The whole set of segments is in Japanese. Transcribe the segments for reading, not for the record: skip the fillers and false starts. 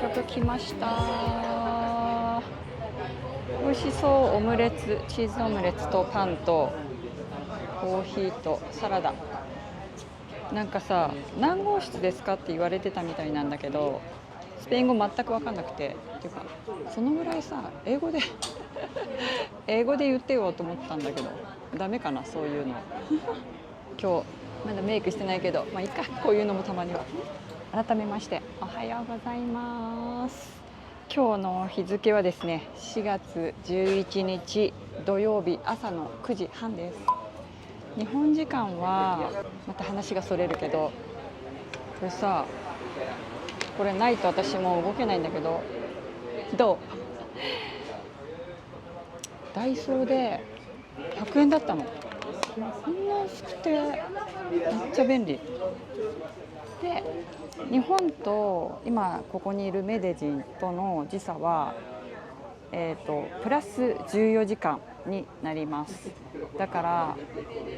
食来ました。美味しそう。オムレツ、チーズオムレツとパンとコーヒーとサラダ。なんかさ、何号室ですかって言われてたみたいなんだけど、スペイン語全く分かんなくて、っていうかそのぐらいさ、英語で英語で言ってよと思ったんだけど、ダメかな、そういうの。今日まだメイクしてないけど、まあいいか、こういうのもたまには。改めましておはようございます。今日の日付はですね、4月11日土曜日朝の9時半です。日本時間はまた話がそれるけど、これさ、これないと私も動けないんだけど、どう？ダイソーで100円だったの。こんな安くてめっちゃ便利で、日本と今ここにいるメデジンとの時差は、プラス14時間になります。だから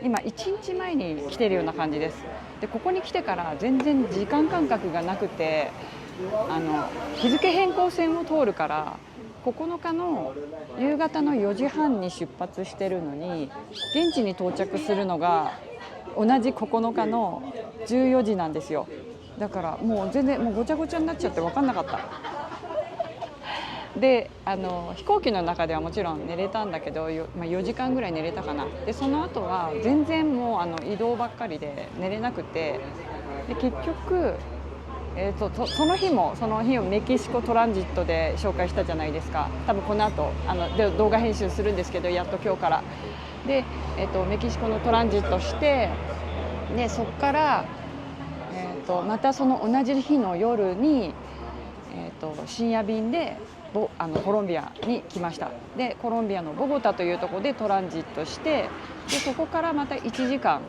今1日前に来てるような感じです。でここに来てから全然時間感覚がなくて、日付変更線を通るから9日の夕方の4時半に出発してるのに、現地に到着するのが同じ9日の14時なんですよ。だからもう全然もうごちゃごちゃになっちゃって分かんなかった。で飛行機の中ではもちろん寝れたんだけど、4時間ぐらい寝れたかな。でその後は全然もう移動ばっかりで寝れなくて、で結局、その日をメキシコトランジットで紹介したじゃないですか。多分この後で動画編集するんですけど、やっと今日からで、メキシコのトランジットして、でそこから、またその同じ日の夜に、深夜便でコロンビアに来ました。でコロンビアのボゴタというところでトランジットして、でそこからまた1時間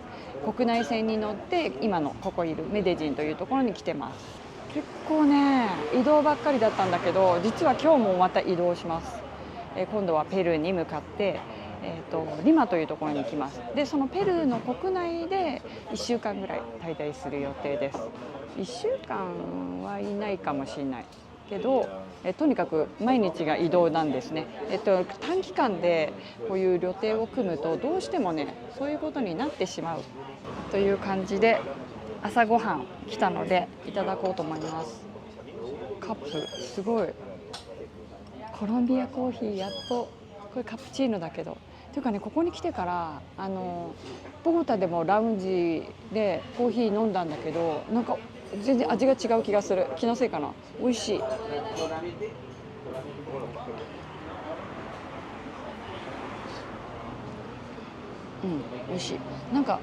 国内線に乗って今のここいるメデジンというところに来てます。結構ね移動ばっかりだったんだけど、実は今日もまた移動します。今度はペルーに向かって、リマというところに来ます。でそのペルーの国内で1週間ぐらい滞在する予定です。1週間はいないかもしれないけど、とにかく毎日が移動なんですね。短期間でこういう予定を組むとどうしてもねそういうことになってしまうという感じで、朝ごはん来たのでいただこうと思います。カップすごいコロンビアコーヒー、やっとこれカプチーノだけど、というかね、ここに来てからボゴタでもラウンジでコーヒー飲んだんだけど、なんか全然味が違う気がする。気のせいかな。美味しい。美味しい。なんか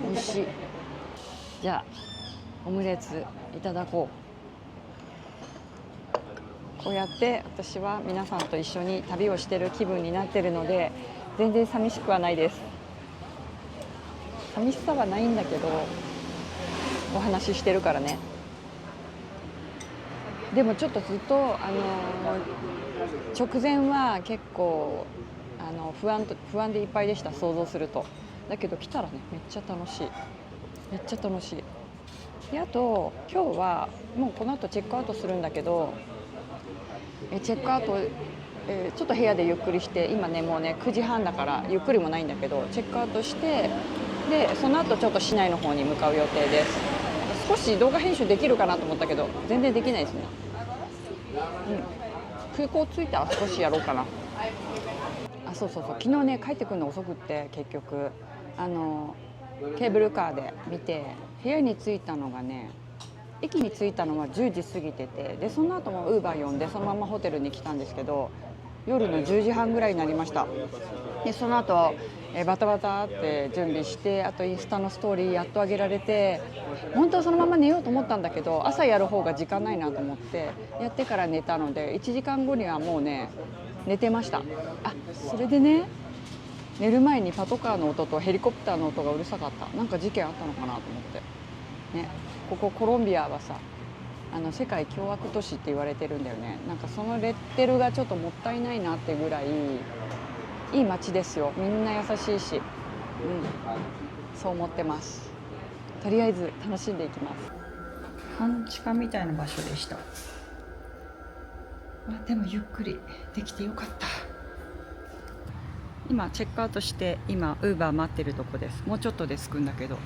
美味しい。じゃあオムレツいただこう。こうやって私は皆さんと一緒に旅をしてる気分になってるので、全然寂しくはないです。寂しさはないんだけど、お話ししてるからね。でもちょっとずっと直前は結構不安でいっぱいでした。想像すると。だけど来たらね、めっちゃ楽しい。めっちゃ楽しい。であと今日はもうこの後チェックアウトするんだけど、チェックアウト、ちょっと部屋でゆっくりして、今ねもうね9時半だからゆっくりもないんだけど、チェックアウトして、でその後ちょっと市内の方に向かう予定です。少し動画編集できるかなと思ったけど全然できないですね。空港着いたら少しやろうかな。そう昨日ね帰ってくるの遅くって、結局ケーブルカーで見て、部屋に着いたのがね、駅に着いたのは10時過ぎてて、でその後もウーバー呼んでそのままホテルに来たんですけど、夜の10時半ぐらいになりました。でその後バタバタって準備して、あとインスタのストーリーやっと上げられて、本当はそのまま寝ようと思ったんだけど、朝やる方が時間ないなと思ってやってから寝たので、1時間後にはもうね寝てました。それでね、寝る前にパトカーの音とヘリコプターの音がうるさかった。なんか事件あったのかなと思ってね。ここコロンビアはさ、世界凶悪都市って言われてるんだよね。なんかそのレッテルがちょっともったいないなってぐらいいい街ですよ。みんな優しいし、そう思ってます。とりあえず楽しんでいきます。半地下みたいな場所でした。でもゆっくりできてよかった。今チェックアウトして今ウーバー待ってるとこです。もうちょっとで着くんだけど、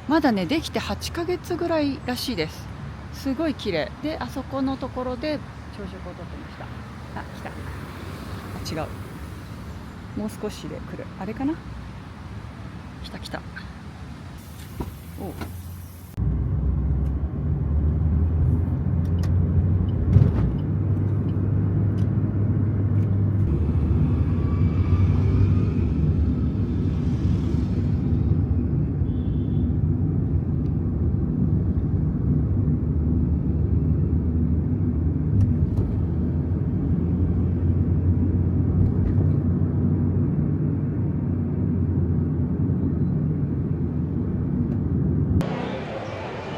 まだねできて8ヶ月ぐらいらしいです。すごい綺麗で、あそこのところで朝食をとってました。来た。違う、もう少しで来る。あれかな。来た。おう、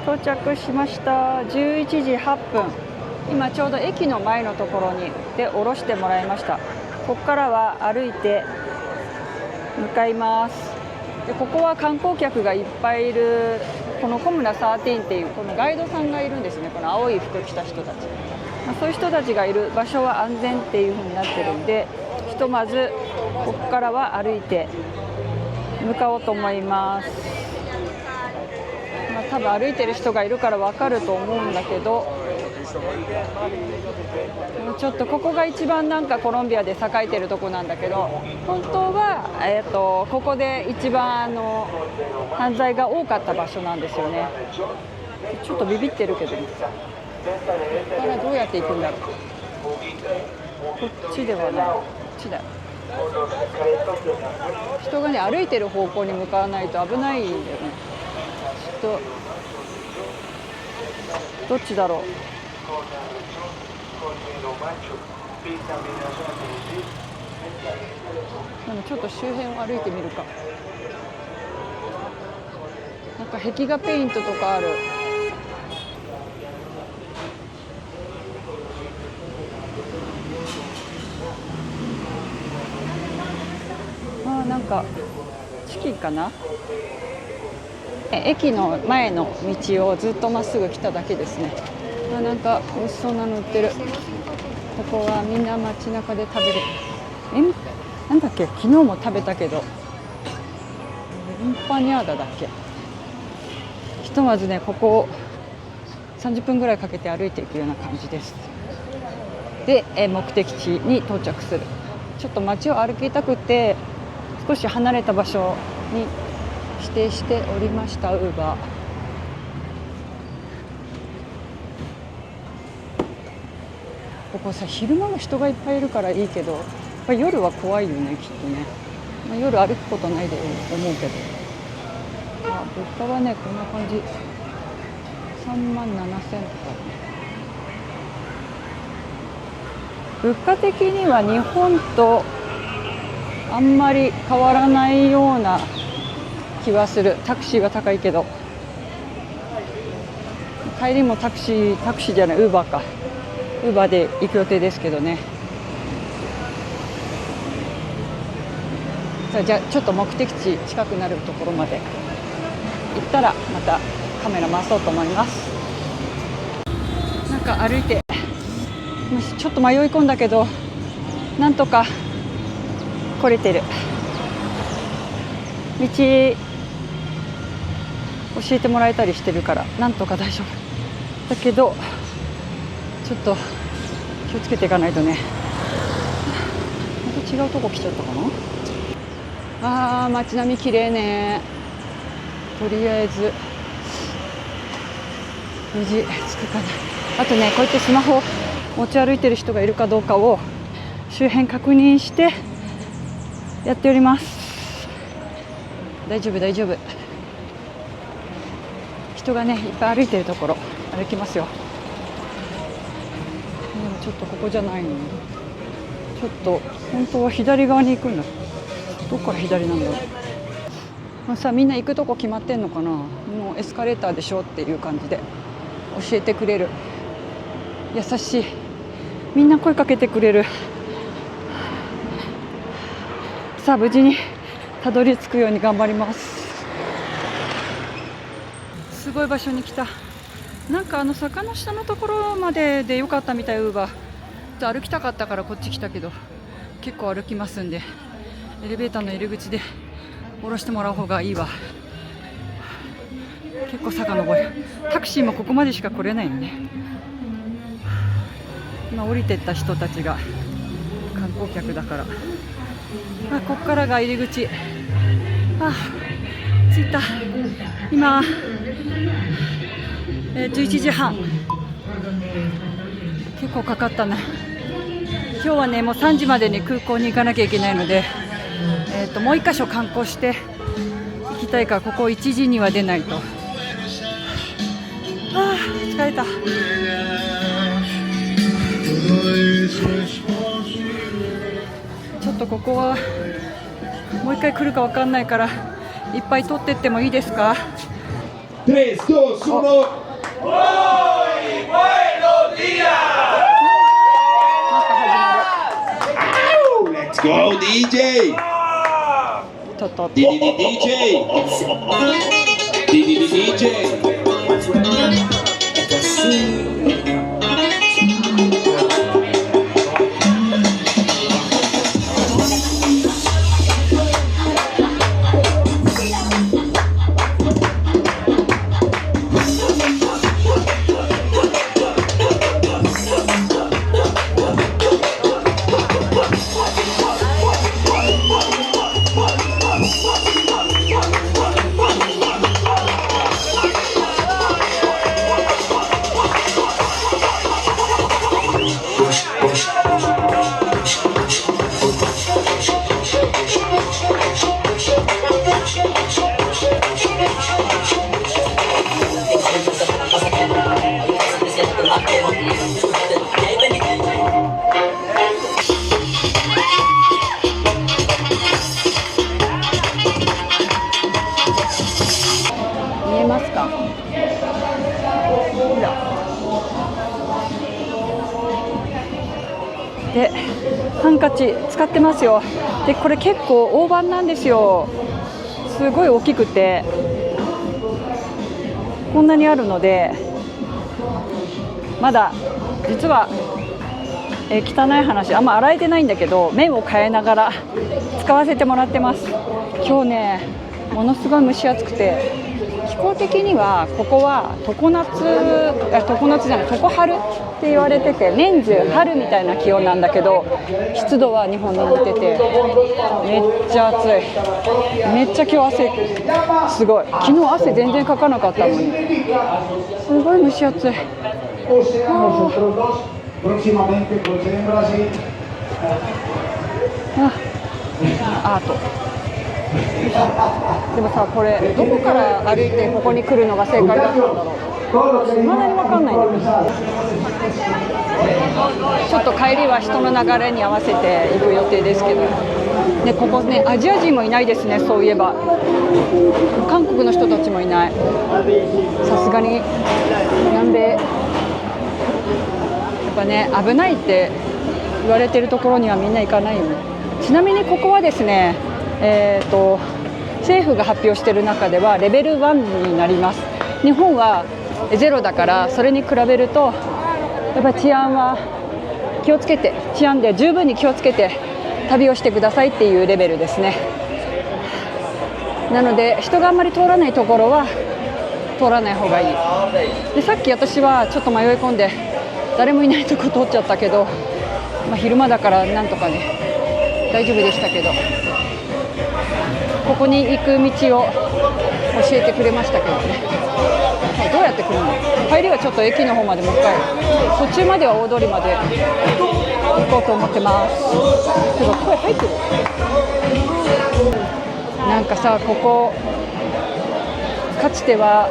到着しました。11時8分。今ちょうど駅の前のところにで降ろしてもらいました。ここからは歩いて向かいます。でここは観光客がいっぱいいる、このコムナ13っていうこのガイドさんがいるんですね。この青い服着た人たち、そういう人たちがいる場所は安全っていう風になってるんで、ひとまずここからは歩いて向かおうと思います。多分歩いてる人がいるから分かると思うんだけど、ちょっとここが一番なんかコロンビアで栄えてるとこなんだけど、本当は、ここで一番犯罪が多かった場所なんですよね。ちょっとビビってるけどね。ここからどうやって行くんだろう。こっちではない、こっちだ。人がね歩いてる方向に向かわないと危ないんだよね。ちょっとどっちだろう。でもちょっと周辺を歩いてみるか。なんか壁画ペイントとかある。なんかチキンかな。駅の前の道をずっとまっすぐ来ただけですね。なんか美味しそうなの売ってる。ここはみんな街中で食べる。なんだっけ、昨日も食べたけど、エンパニャーダだっけ。ひとまずねここを30分ぐらいかけて歩いていくような感じです。で目的地に到着する。ちょっと街を歩きたくて少し離れた場所に指定しておりました。ウーバー。ここさ、昼間は人がいっぱいいるからいいけど、やっぱ夜は怖いよね、きっとね。夜歩くことないで思うけど、物価はねこんな感じ。37,000とか。物価的には日本とあんまり変わらないような気はする。タクシーは高いけど、帰りもタクシーじゃない、ウーバーか。ウーバーで行く予定ですけどね。じゃあちょっと目的地近くなるところまで行ったらまたカメラ回そうと思います。なんか歩いてちょっと迷い込んだけどなんとか来れてる。道教えてもらえたりしてるからなんとか大丈夫だけど、ちょっと気をつけていかないとね。また違うとこ来ちゃったかな。街並み綺麗ね。とりあえず無事着くかな。あとねこうやってスマホを持ち歩いてる人がいるかどうかを周辺確認してやっております。大丈夫。人がねいっぱい歩いてるところ歩きますよ。でもちょっとここじゃないの。ちょっと本当は左側に行くんだ。どっから左なんだろう。みんな行くとこ決まってんのかな。もうエスカレーターでしょっていう感じで教えてくれる。優しい。みんな声かけてくれる。さあ無事にたどり着くように頑張ります。すごい場所に来た。なんか坂の下のところまででよかったみたい。ウーバーと歩きたかったからこっち来たけど結構歩きますんで、エレベーターの入り口で降ろしてもらう方がいいわ。結構坂登る。タクシーもここまでしか来れないよね。今降りてった人たちが観光客だから。ここからが入り口。着いた。今、11時半。結構かかったね。今日はね、もう3時までに空港に行かなきゃいけないので、もう1箇所観光して行きたいから、ここ1時には出ないと。疲れた。ちょっとここはもう1回来るか分かんないから、いっぱい撮ってってもいいですか。3、2、1。Let's go, DJ! ちょっと DJ! DJ! 見えますか。ほらで、ハンカチ使ってますよ。で、これ結構大判なんですよ。すごい大きくてこんなにあるので、まだ実は、汚い話あんま洗えてないんだけど、麺を変えながら使わせてもらってます。今日ね、ものすごい蒸し暑くて、気候的にはここは常夏じゃない、常春って言われてて、年中春みたいな気温なんだけど、湿度は日本に似ててめっちゃ暑い。めっちゃ今日汗すごい。昨日汗全然かかなかったのにすごい蒸し暑い。アートでもさ、これどこから歩いてここに来るのが正解だったんだろう。未だに分かんないんだけど、ちょっと帰りは人の流れに合わせて行く予定ですけどね。ここね、アジア人もいないですね。そういえば韓国の人たちもいない。さすがに南米やっぱね、危ないって言われてるところにはみんな行かないよね。ちなみにここはですね、政府が発表している中ではレベル1になります。日本は0だから、それに比べるとやっぱり治安は気をつけて、治安で十分に気をつけて旅をしてくださいっていうレベルですね。なので人があんまり通らないところは通らない方がいい。で、さっき私はちょっと迷い込んで誰もいないとこ通っちゃったけど、昼間だからなんとかね大丈夫でしたけど、ここに行く道を教えてくれましたけどね。どうやって来るの？帰りはちょっと駅の方までもう一回、途中までは大通りまで行こうと思ってます。てか声入ってる？なんかさ、ここかつては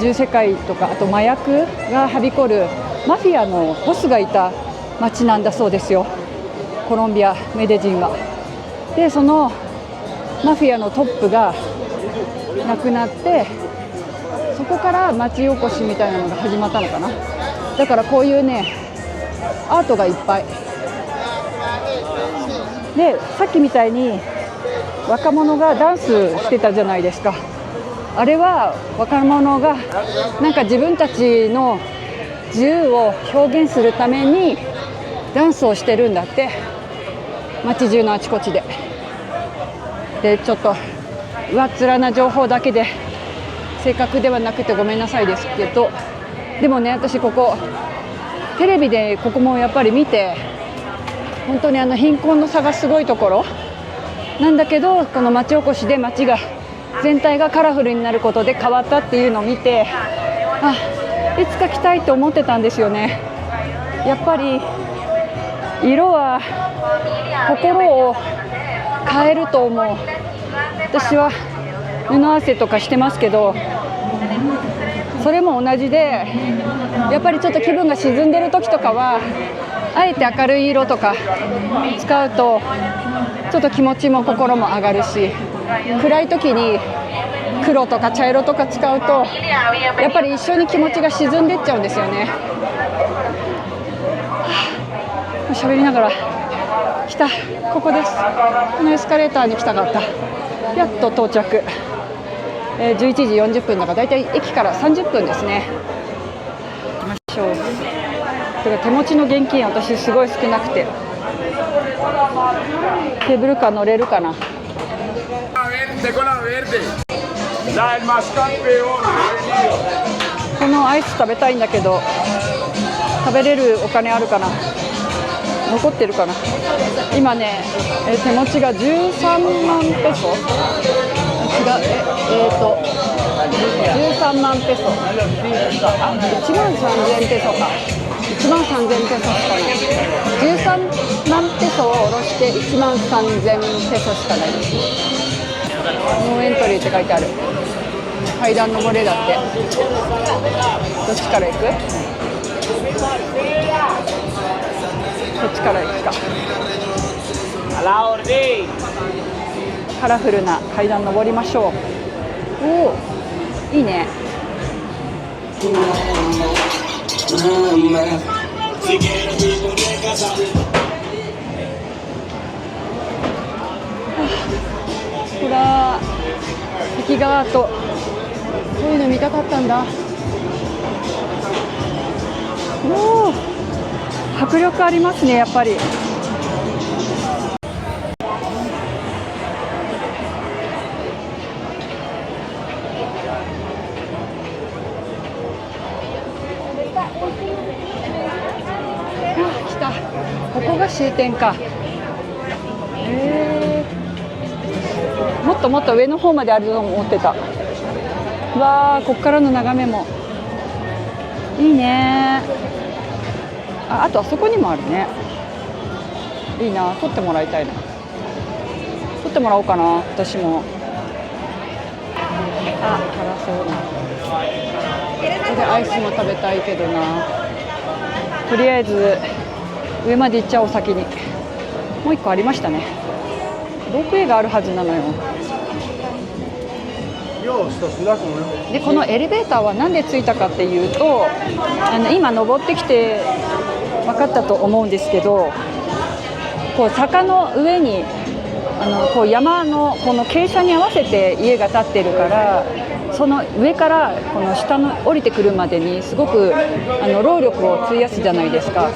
銃世界とか、あと麻薬がはびこるマフィアのボスがいた町なんだそうですよ、コロンビア・メデジンは。で、そのマフィアのトップが亡くなって、そこから町おこしみたいなのが始まったのかな。だからこういうねアートがいっぱいで、さっきみたいに若者がダンスしてたじゃないですか。あれは若者がなんか自分たちの自由を表現するためにダンスをしてるんだって、街中のあちこちで。でちょっと上っ面な情報だけで正確ではなくてごめんなさいですけど、でもね、私ここテレビでここもやっぱり見て、本当に貧困の差がすごいところなんだけど、この町おこしで町が全体がカラフルになることで変わったっていうのを見て、あ、いつか来たいと思ってたんですよね。やっぱり色は心を変えると思う。私は布合わせとかしてますけど、それも同じで、やっぱりちょっと気分が沈んでる時とかはあえて明るい色とか使うとちょっと気持ちも心も上がるし、暗い時に黒とか茶色とか使うとやっぱり一緒に気持ちが沈んでっちゃうんですよね。喋りながら来た、ここです。このエスカレーターに来たかった。やっと到着。11時40分だからだいたい駅から30分ですね。行きましょう。てか手持ちの現金私すごい少なくて、ケーブルカー乗れるかな。このアイス食べたいんだけど、食べれるお金あるかな、残ってるかな。今ね、手持ちが13万ペソ、違う、13万ペソ、1万3000ペソか、1万3000ペソしかない。13万ペソを下ろして1万3000ペソしかない。ノーエントリーって書いてある。階段登れだって。どっちから行く？こっちから行くか。カラフルな階段登りましょう。おお、いいね。ほら、壁画アート、こういうの見たかったんだ。おお、迫力ありますね、やっぱり。来た、ここが終点か。もっともっと上の方まであると思ってた。わー、ここからの眺めもいいね。あとあそこにもあるね。いいな、撮ってもらいたいな。撮ってもらおうかな、私も。あ、辛そうな。ここでアイスも食べたいけどな。とりあえず上まで行っちゃおう、先に。もう一個ありましたね。ロープウェイがあるはずなのよ。でこのエレベーターは何でついたかっていうと、今登ってきて分かったと思うんですけど、こう坂の上にこう山のこの傾斜に合わせて家が建ってるから、その上からこの下の降りてくるまでにすごく労力を費やすじゃないですか。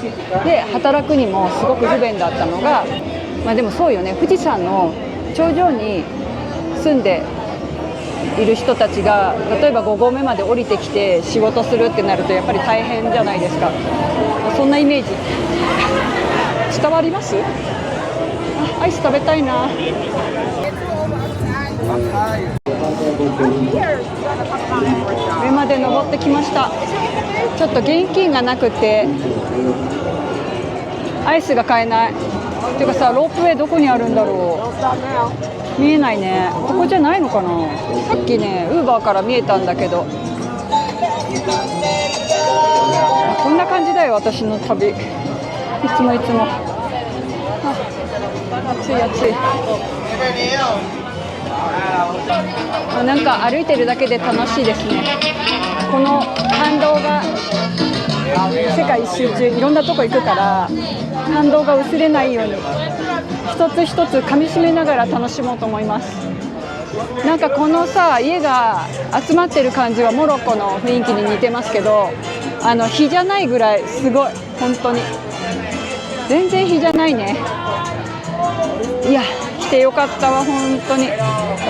で働くにもすごく不便だったのが、でもそうよね、富士山の頂上に住んでいる人たちが例えば5合目まで降りてきて仕事するってなるとやっぱり大変じゃないですか。そんなイメージ伝わります？あ、アイス食べたいな。上まで登ってきました。ちょっと現金がなくてアイスが買えない。ていうかさ、ロープウェイどこにあるんだろう。見えないね。ここじゃないのかな。さっきね、ウーバーから見えたんだけど。こんな感じだよ、私の旅。いつもいつも。暑い暑い。なんか歩いてるだけで楽しいですね。この感動が世界一周中いろんなとこ行くから感動が薄れないように一つ一つ噛み締めながら楽しもうと思います。なんかこのさ、家が集まってる感じはモロッコの雰囲気に似てますけど、日じゃないぐらいすごい、本当に全然日じゃないね。いや来てよかったわ本当に。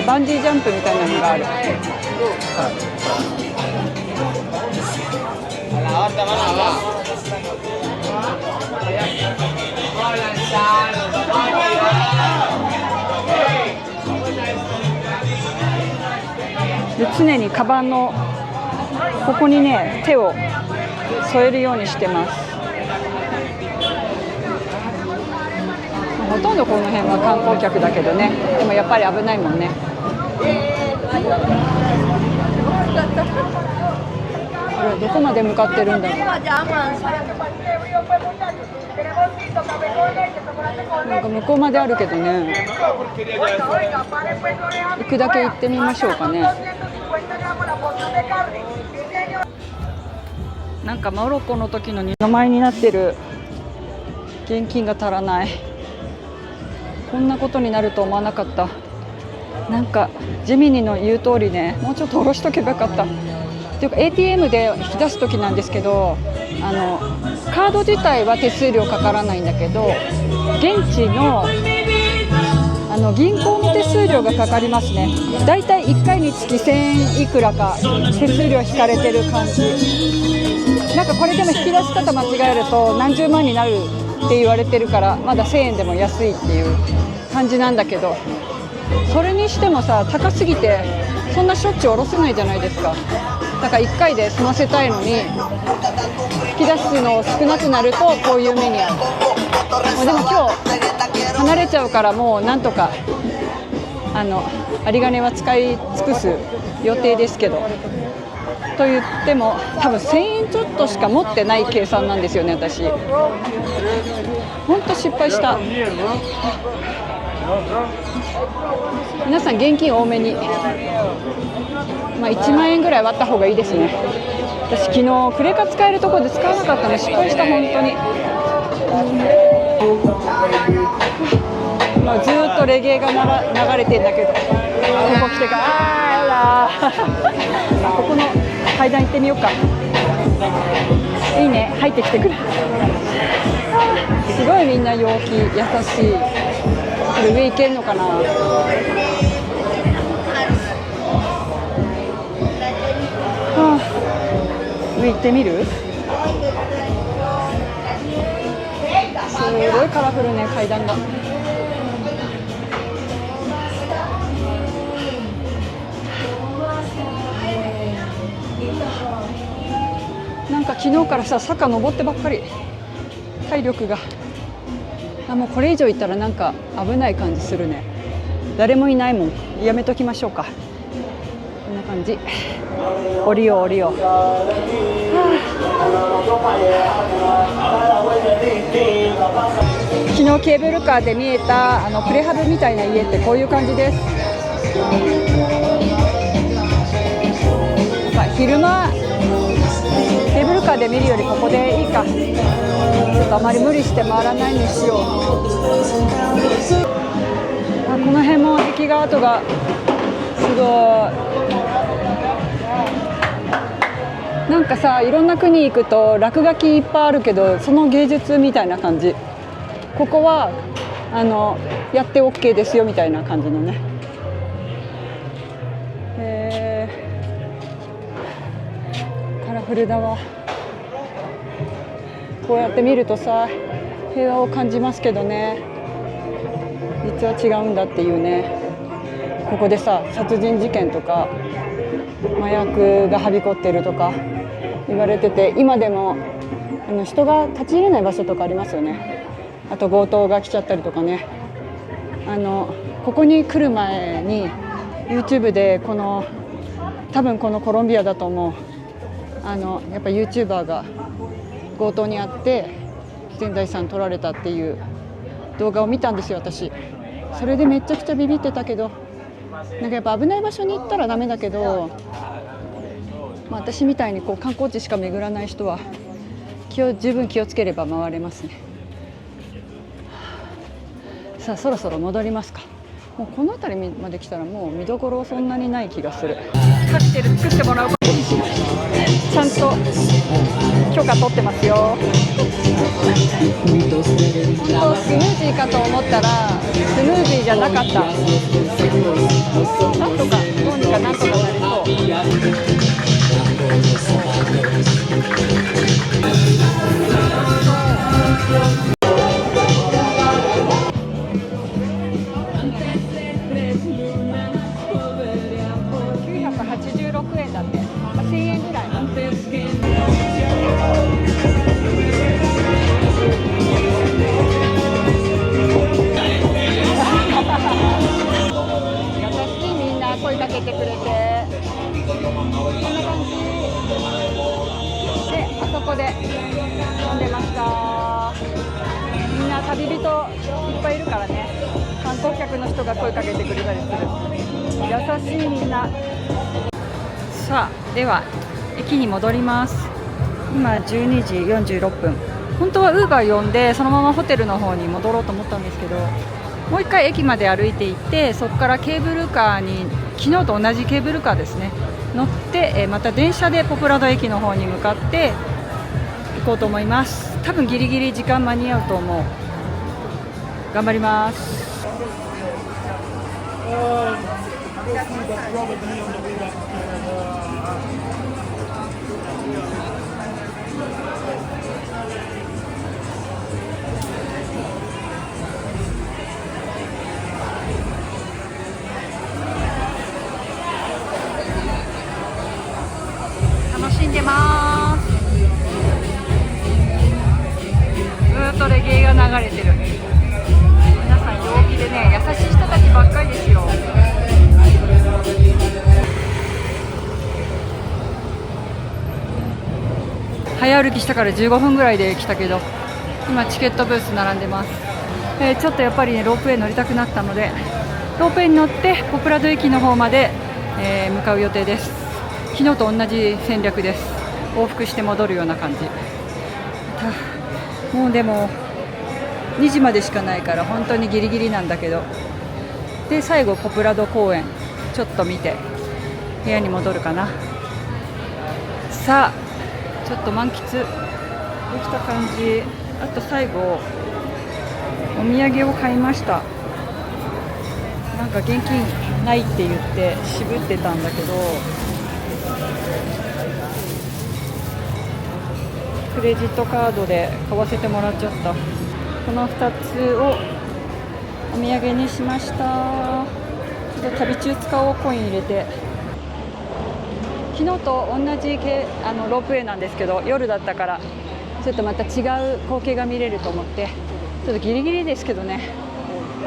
バンジージャンプみたいなのがある。で常にカバンのここにね手を添えるようにしてます。ほとんどこの辺は観光客だけどね、でもやっぱり危ないもんね。これどこまで向かってるんだろう。なんか向こうまであるけどね、行くだけ行ってみましょうかね。なんかモロッコの時の二の舞になってる。現金が足らない。こんなことになると思わなかった。なんかジェミニの言う通りね、もうちょっと下ろしとけばよかった。っていうか ATM で引き出す時なんですけど、カード自体は手数料かからないんだけど、現地の銀行の手数料がかかりますね。だいたい1回につき1000円いくらか手数料引かれてる感じ。なんかこれでも引き出し方間違えると何十万になるって言われてるから、まだ1000円でも安いっていう感じなんだけど、それにしてもさ高すぎてそんなしょっちゅう下ろせないじゃないですか。だから1回で済ませたいのに引き出すの少なくなるとこういう目にある。でも今日離れちゃうからもうなんとか有り金は使い尽くす予定ですけど、と言っても多分1000円ちょっとしか持ってない計算なんですよね私。本当失敗した。皆さん現金多めに、1万円ぐらい割った方がいいですね。私昨日クレカ使えるところで使わなかったの失敗した。本当にずっとレゲエが流れてんだけど、ここ来てからここの階段行ってみようか。いいね、入ってきてくれ。すごいみんな陽気優しい。これ上行けるのかな。上行ってみる。すごいカラフルね階段が。なんか昨日からさ坂登ってばっかり。体力がもうこれ以上行ったらなんか危ない感じするね。誰もいないもん。やめときましょうか。こんな感じ。降りよう降りよう。昨日ケーブルカーで見えたプレハブみたいな家ってこういう感じです。昼間ケーブルカーで見るよりここでいいか。ちょっとあまり無理して回らないにしよう。この辺も壁画跡がすごい。なんかさいろんな国行くと落書きいっぱいあるけど、その芸術みたいな感じ。ここはやって OK ですよみたいな感じのね。カラフルだわ。こうやって見るとさ平和を感じますけどね、実は違うんだっていうね。ここでさ殺人事件とか麻薬がはびこってるとか言われてて、今でも人が立ち入れない場所とかありますよね。あと強盗が来ちゃったりとかね。ここに来る前に YouTube で多分このコロンビアだと思うやっぱ YouTuber が強盗にあって全財産取られたっていう動画を見たんですよ私。それでめちゃくちゃビビってたけど、なんかやっぱ危ない場所に行ったらダメだけど、私みたいに観光地しか巡らない人は十分気をつければ回れますね。さあそろそろ戻りますか。もうこの辺りまで来たらもう見どころそんなにない気がする。カクテル作ってもらうことにしました。ちゃんと許可取ってますよ。本当スムージーかと思ったらスムージーじゃなかった。なんとかどうにかなんとかなりそう。986円だって、1000円ぐらい。優しい、みんな声かけてくれて、こんな感じで、あそこで飲んでました。みんな旅人いっぱいいるからね、観光客の人が声かけてくれたりする。優しいみんな。さあ、では駅に戻ります。今12時46分。本当はウーバー呼んでそのままホテルの方に戻ろうと思ったんですけど、もう一回駅まで歩いて行って、そこからケーブルカーに、昨日と同じケーブルカーですね、乗って、また電車でポプラド駅の方に向かって行こうと思います。多分ギリギリ時間間に合うと思う。頑張ります。楽しんでます。ずっとレゲエが流れてる。皆さん陽気でね、優しい人たちばっかりですよ。早歩きしたから15分ぐらいで来たけど、今チケットブース並んでます。ちょっとやっぱりね、ロープウェイ乗りたくなったので、ロープウェイに乗ってポプラド駅の方まで、向かう予定です。昨日と同じ戦略です。往復して戻るような感じ。もうでも2時までしかないから本当にギリギリなんだけど、で最後ポプラド公園ちょっと見て部屋に戻るかな。さあ、ちょっと満喫できた感じ。あと最後お土産を買いました。なんか現金ないって言って渋ってたんだけど、クレジットカードで買わせてもらっちゃった。この2つをお土産にしました。ちょっと旅中使おう、コイン入れて。昨日と同じロープウェイなんですけど、夜だったからちょっとまた違う光景が見れると思って、ちょっとギリギリですけどね、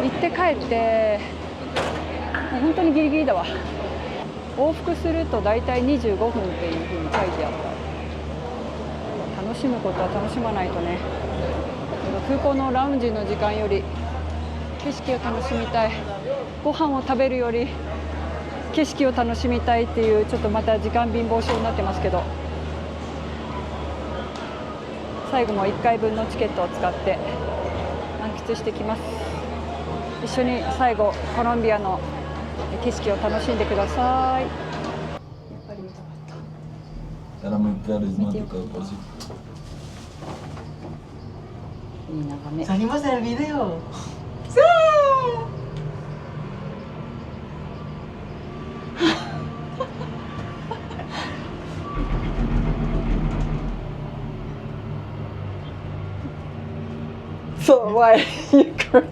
行って帰ってもう本当にギリギリだわ。往復するとだいたい25分っていう風に書いてあった。楽しむことは楽しまないとね。空港のラウンジの時間より景色を楽しみたい、ご飯を食べるより景色を楽しみたいっていう、ちょっとまた時間貧乏症になってますけど、最後も1回分のチケットを使って満喫してきます。一緒に最後コロンビアの景色を楽しんでください。やっぱり見たかった。Era muito carismático el Brasil. いい眺め。 ¡Salimos en el video! So why you cry?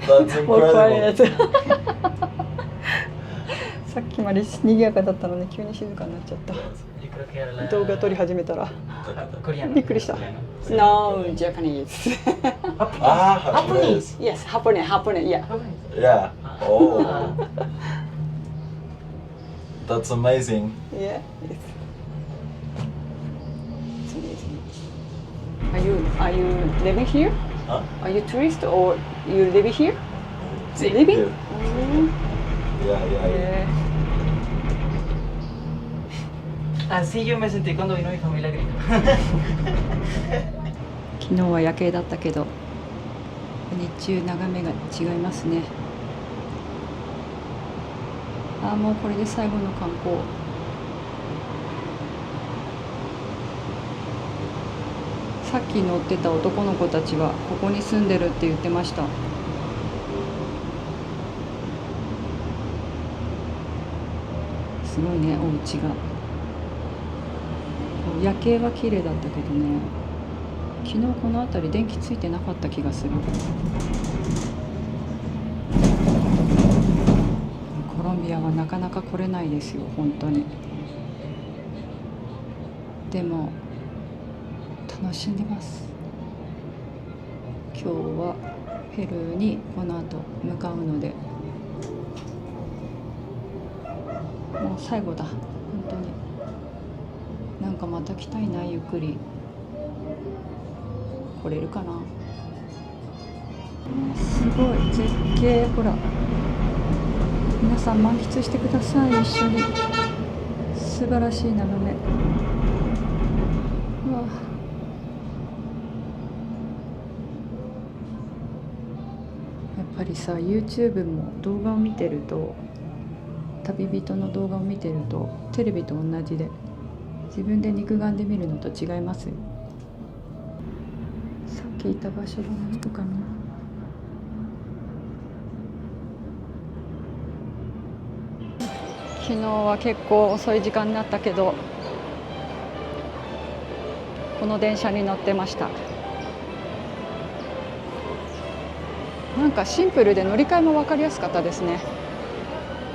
That's incredible. さっきまで賑やかだったのに急に静かになっちゃった。 Yo creo que era la... 動画撮り始めたら coreana. びっくりした。No, Japanese. Ah, japonês. Yes, Japanese, yeah. Yeah. Oh. That's amazing. Yeah, it's amazing. Are you living here? Huh? Are you tourist or you live here? Sí. Living? Yeah. Yeah. Así yo me sentí cuando vino mi familia gringa. 昨日は夜景だったけど日中眺めが違いますね。ああ、もうこれで最後の観光。さっき乗ってた男の子たちはここに住んでるって言ってました。すごいね、お家が。夜景は綺麗だったけどね、昨日この辺り電気ついてなかった気がする。コロンビアはなかなか来れないですよ、本当に。でも楽しんでます。今日はペルーにこの後向かうので、もう最後だ、本当に。なんかまた来たいな、ゆっくり。来れるかな。すごい絶景、ほら。皆さん満喫してください、一緒に。素晴らしい眺め。うわ、やっぱりさ、 YouTube も動画を見てると、旅人の動画を見てるとテレビと同じで、自分で肉眼で見るのと違いますよ。さっきいた場所が何とかな。昨日は結構遅い時間になったけど、この電車に乗ってました。なんかシンプルで乗り換えも分かりやすかったですね。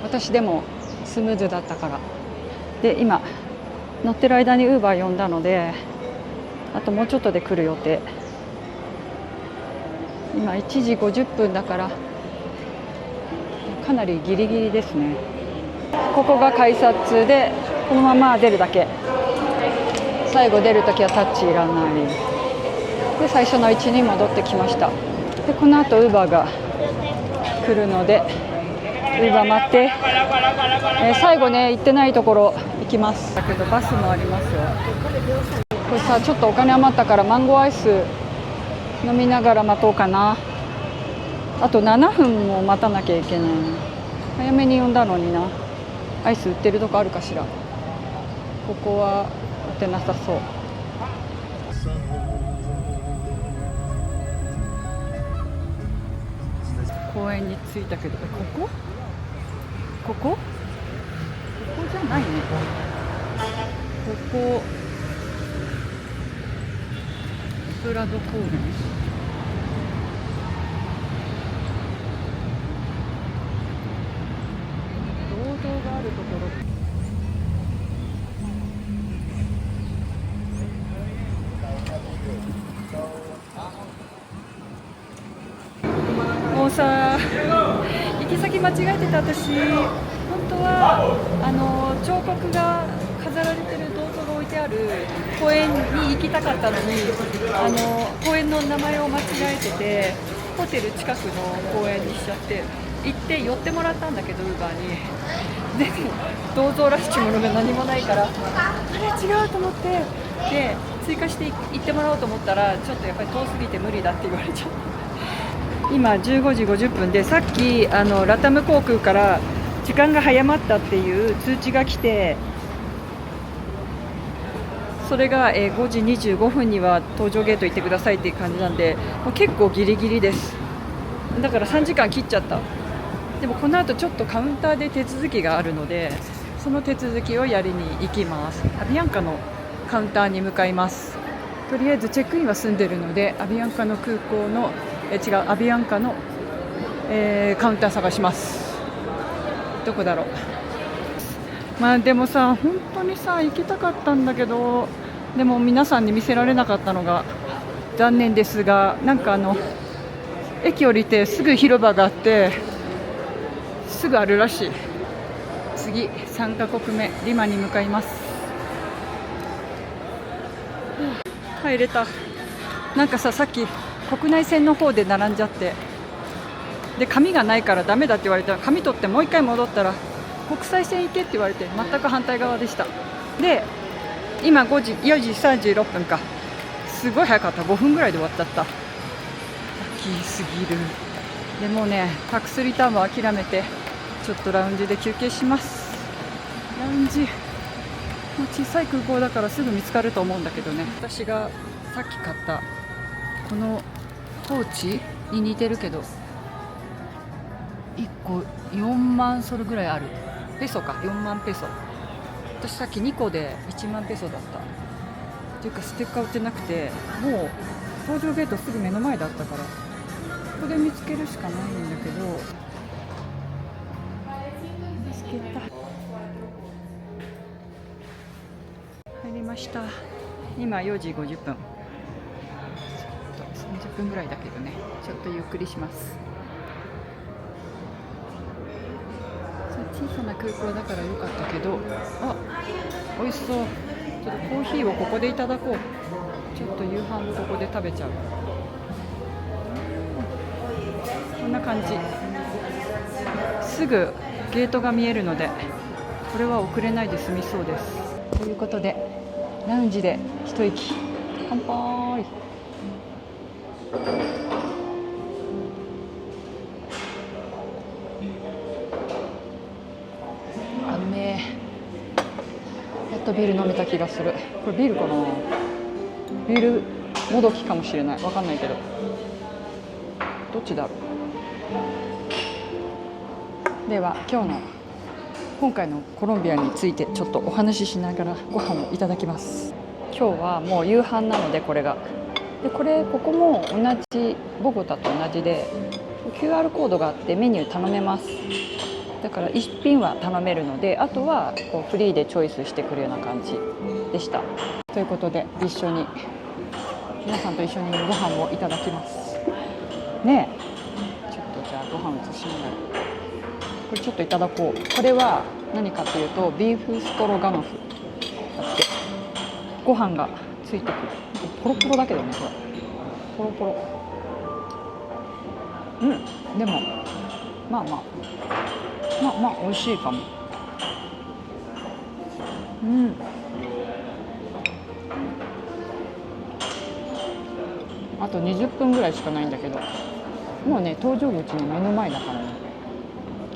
私でもスムーズだったから。で、今乗ってる間にウーバー呼んだので、あともうちょっとで来る予定。今1時50分だからかなりギリギリですね。ここが改札で、このまま出るだけ。最後出るときはタッチいらない。で、最初の位置に戻ってきました。で、この後ウーバーが来るので、ウーバー待って、最後ね、行ってないところ行きます。だけどバスもありますよ。これさ、ちょっとお金余ったからマンゴーアイス飲みながら待とうかな。あと7分も待たなきゃいけない。早めに呼んだのにな。アイス売ってるとこあるかしら。ここは売ってなさそう。公園に着いたけど、ここじゃないね。ここプラド公園。銅像があるところ。もうさ、行き先間違えてた。私本当は彫刻が飾られてる銅像が置いてある公園に行きたかったのに、公園の名前を間違えてて、ホテル近くの公園にしちゃって、行って寄ってもらったんだけど、ウーバーに。でも銅像らしきものが何もないから、あれ違うと思って、で追加して行ってもらおうと思ったら、ちょっとやっぱり遠すぎて無理だって言われちゃった。今15時50分で、さっきラタム航空から時間が早まったっていう通知が来て、それが5時25分には搭乗ゲート行ってくださいっていう感じなんで、もう結構ギリギリです。だから3時間切っちゃった。でもこの後ちょっとカウンターで手続きがあるので、その手続きをやりに行きます。アビアンカのカウンターに向かいます。とりあえずチェックインは済んでるので、アビアンカの空港のアビアンカの、カウンター探します。どこだろう。まあでもさ、本当にさ、行きたかったんだけど、でも皆さんに見せられなかったのが残念ですが、なんか駅降りてすぐ広場があって、すぐあるらしい。次3カ国目リマに向かいます。入れた。なんかさ、さっき国内線の方で並んじゃって、で紙がないからダメだって言われた。紙取ってもう一回戻ったら、国際線行けって言われて全く反対側でした。で今4時36分か。すごい早かった。5分ぐらいで終わっちゃった。ラッキーすぎる。でもね、タックスリターンは諦めて、ちょっとラウンジで休憩します。ラウンジ小さい空港だからすぐ見つかると思うんだけどね。私がさっき買ったこのポーチに似てるけど1個4万ソルぐらいある。ペソか、4万ペソ。私さっき2個で1万ペソだったっていうか、ステッカー売ってなくて、もう搭乗ゲートすぐ目の前だったからここで見つけるしかないんだけど、見つけた。入りました。今4時50分。ちょっと30分ぐらいだけどね、ちょっとゆっくりします。小さな空港だから良かったけど、あ、美味しそう。ちょっとコーヒーをここでいただこう。ちょっと夕飯もここで食べちゃう。こんな感じ。すぐゲートが見えるので、これは遅れないで済みそうです。ということでラウンジで一息。乾杯。あめえ。やっとビール飲めた気がする。これビールかな。ビールもどきかもしれない。わかんないけど。どっちだろう。では今回のコロンビアについてちょっとお話ししながらご飯をいただきます。今日はもう夕飯なので、ここも同じボゴタと同じで QR コードがあってメニュー頼めます。だから1品は頼めるので、あとはこうフリーでチョイスしてくるような感じでした。ということで皆さんと一緒にご飯をいただきますね。ちょっとじゃあご飯移しながらこれちょっといただこう。これは何かというとビーフストロガノフだって。ご飯がついてくる。ポロポロだけどね、これポロポロ。でもまあ美味しいかも。あと20分ぐらいしかないんだけど、もうね搭乗口の目の前だからね、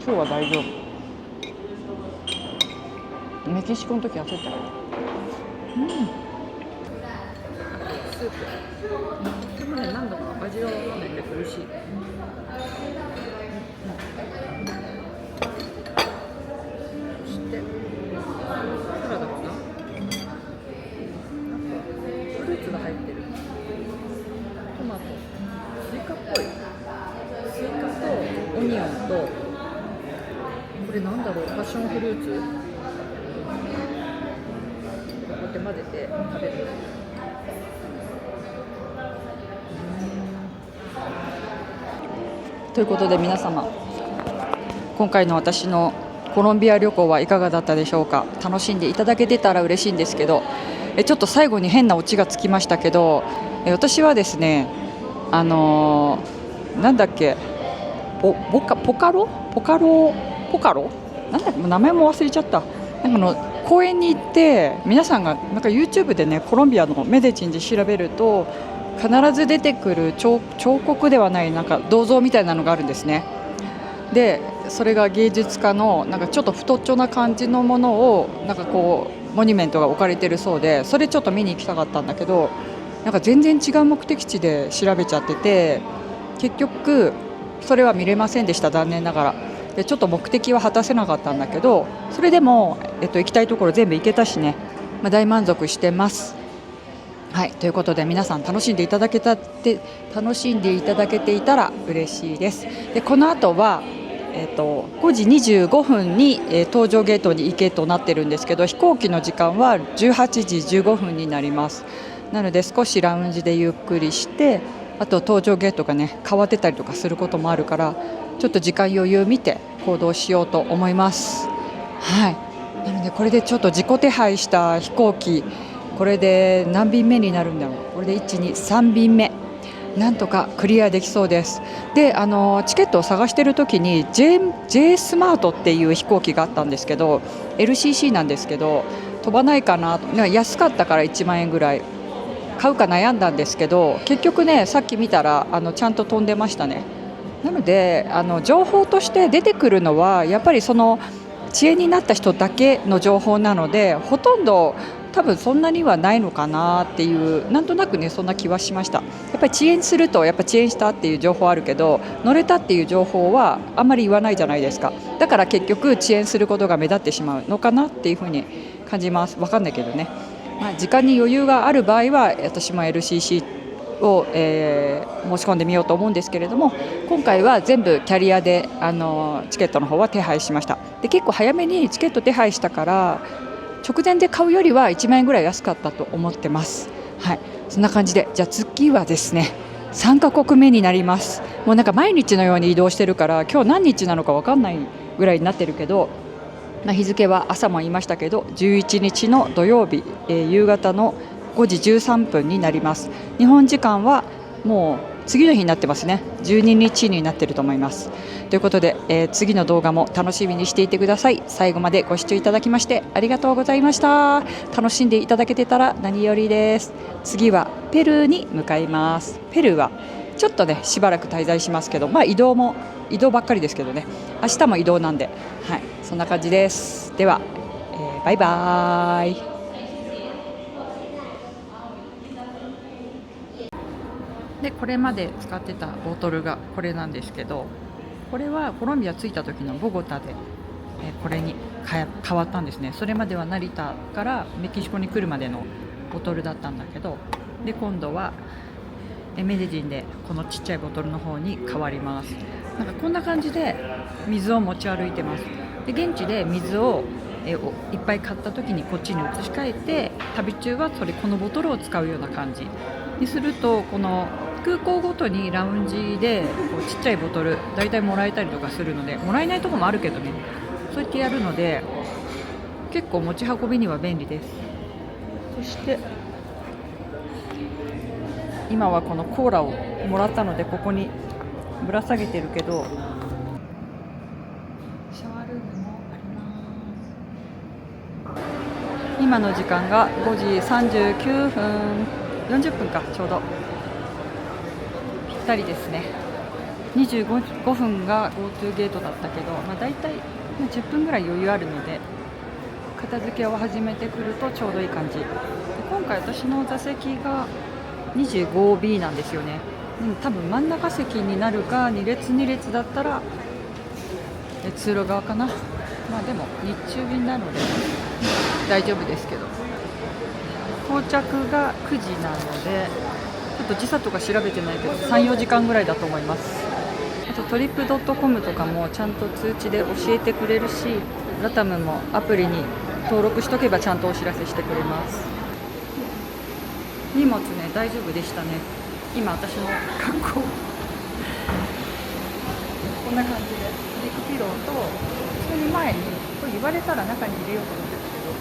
今日は大丈夫。メキシコの時焦ったけど。スープでもね、何度か味は分かんないけど美味しい。そしてサラダかな、フルーツが入ってる。トマト、スイカっぽい。スイカとオニオンと、これなんだろう、パッションフルーツ。こうやって混ぜて食べる。ということで皆様、今回の私のコロンビア旅行はいかがだったでしょうか。楽しんでいただけてたら嬉しいんですけど、ちょっと最後に変なオチがつきましたけど、私はですね、なんだっけ、ポカロなんだっけ、名前も忘れちゃった。公園に行って皆さんがなんか YouTube でね、コロンビアのメデチンで調べると必ず出てくる彫刻ではない、なんか銅像みたいなのがあるんですね。でそれが芸術家のなんかちょっと太っちょな感じのものをなんかこうモニュメントが置かれてるそうで、それちょっと見に行きたかったんだけど、なんか全然違う目的地で調べちゃってて、結局それは見れませんでした、残念ながら。でちょっと目的は果たせなかったんだけど、それでも、行きたいところ全部行けたしね、大満足してます。はい、ということで皆さん楽しんでいただけていたら嬉しいです。でこの後は、5時25分に、搭乗ゲートに行けとなってるんですけど、飛行機の時間は18時15分になります。なので少しラウンジでゆっくりして、あと搭乗ゲートがね変わってたりとかすることもあるから、ちょっと時間余裕見て行動しようと思います。はい、なのでこれでちょっと自己手配した飛行機、これで何便目になるんだろう。これで1、2、3便目、なんとかクリアできそうです。でチケットを探している時に J スマートっていう飛行機があったんですけど、 LCC なんですけど飛ばないかなと、安かったから1万円ぐらい買うか悩んだんですけど、結局ねさっき見たらちゃんと飛んでましたね。なので情報として出てくるのはやっぱりその遅延になった人だけの情報なので、ほとんど多分そんなにはないのかなっていう、なんとなくねそんな気はしました。やっぱり遅延するとやっぱ遅延したっていう情報あるけど、乗れたっていう情報はあんまり言わないじゃないですか。だから結局遅延することが目立ってしまうのかなっていうふうに感じます。わかんないけどね、時間に余裕がある場合は私も LCC を、申し込んでみようと思うんですけれども、今回は全部キャリアでチケットの方は手配しました。で結構早めにチケット手配したから直前で買うよりは1万円ぐらい安かったと思ってます。はい、そんな感じで、じゃあ次はですね3カ国目になります。もうなんか毎日のように移動してるから今日何日なのか分かんないぐらいになってるけど、日付は朝も言いましたけど11日の土曜日、夕方の5時13分になります。日本時間はもう次の日になってますね。12日になっていると思います。ということで、次の動画も楽しみにしていてください。最後までご視聴いただきましてありがとうございました。楽しんでいただけてたら何よりです。次はペルーに向かいます。ペルーはちょっとねしばらく滞在しますけど、移動ばっかりですけどね、明日も移動なんで、はい、そんな感じです。では、バイバーイ。でこれまで使ってたボトルがこれなんですけど、これはコロンビア着いた時のボゴタで、これに変わったんですね。それまでは成田からメキシコに来るまでのボトルだったんだけど、で今度はメデジンでこのちっちゃいボトルの方に変わります。なんかこんな感じで水を持ち歩いてます。で現地で水をいっぱい買った時にこっちに移し替えて、旅中はこのボトルを使うような感じにすると、この空港ごとにラウンジでこうちっちゃいボトルだいたいもらえたりとかするので、もらえないところもあるけどね、そうやってやるので結構持ち運びには便利です。そして今はこのコーラをもらったのでここにぶら下げてるけど、シャワールームもあります。今の時間が5時39分40分か、ちょうどぴったりですね。25分が GoTo ゲートだったけど、だいたい10分ぐらい余裕あるので片付けを始めてくるとちょうどいい感じで、今回私の座席が 25B なんですよね。多分真ん中席になるか2列2列だったら通路側かな。でも日中便なので大丈夫ですけど、到着が9時なのでちょっと時差とか調べてないけど 3,4 時間ぐらいだと思います。あとトリップドットコムとかもちゃんと通知で教えてくれるし、ラタムもアプリに登録しとけばちゃんとお知らせしてくれます。荷物ね大丈夫でしたね。今私の格好こんな感じでネックピローと、普通に前にこれ言われたら中に入れようと思うんですけど、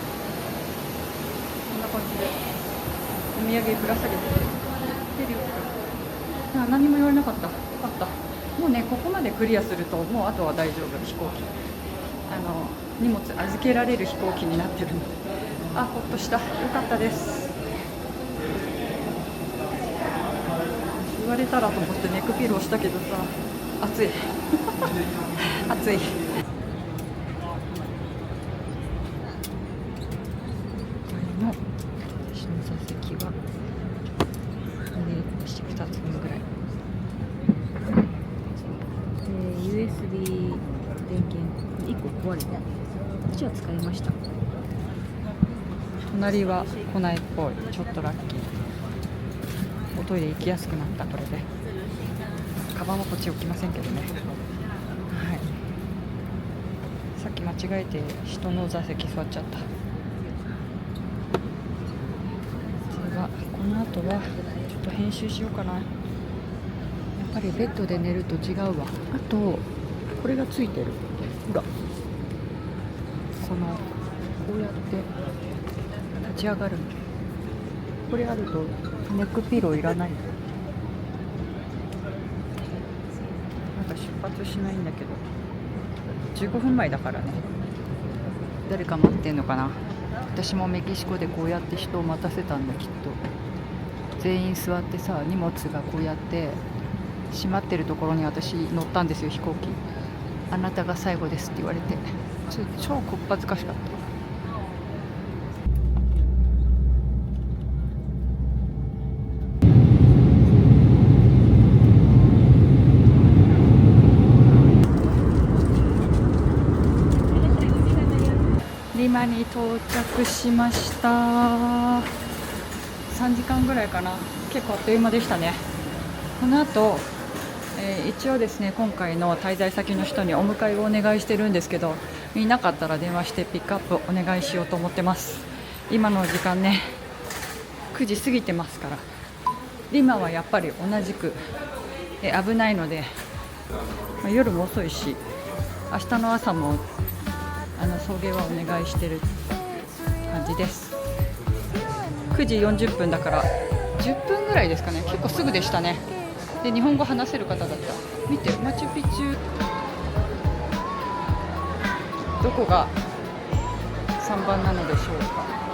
こんな感じでお土産ぶら下げて出るよ。何も言われなかった。よかった。もうねここまでクリアするともうあとは大丈夫。飛行機荷物預けられる飛行機になってるので、ほっとした。よかったです。言われたらと思ってネックピローしたけどさ、暑い暑い。これの私の座席は2つ分ぐらい、USB 電源1個壊れた。こっちは使いました。隣は来ないっぽい。ちょっとラッキー。おトイレ行きやすくなった。これでカバンはこっち置きませんけどね。はい、さっき間違えて人の座席座っちゃった。ではこの後はちょっと編集しようかな。やっぱりベッドで寝ると違うわ。あとこれがついてる。ほら、こうやって立ち上がる。これあるとネックピローいらない。まだ出発しないんだけど15分前だからね。誰か待ってんのかな。私もメキシコでこうやって人を待たせたんだ。きっと全員座ってさ、荷物がこうやって閉まってるところに私乗ったんですよ、飛行機。あなたが最後ですって言われて超こっぱずかしかった。リマに到着しました。3時間ぐらいかな。結構あっという間でしたね。この後、一応ですね、今回の滞在先の人にお迎えをお願いしてるんですけど、いなかったら電話してピックアップお願いしようと思ってます。今の時間ね、9時過ぎてますから。今はやっぱり同じく危ないので、夜も遅いし、明日の朝も送迎はお願いしてる感じです。9時40分だから10分ぐらいですかね。結構すぐでしたね。で、日本語話せる方だった。見て、マチュピチュ、どこが3番なのでしょうか。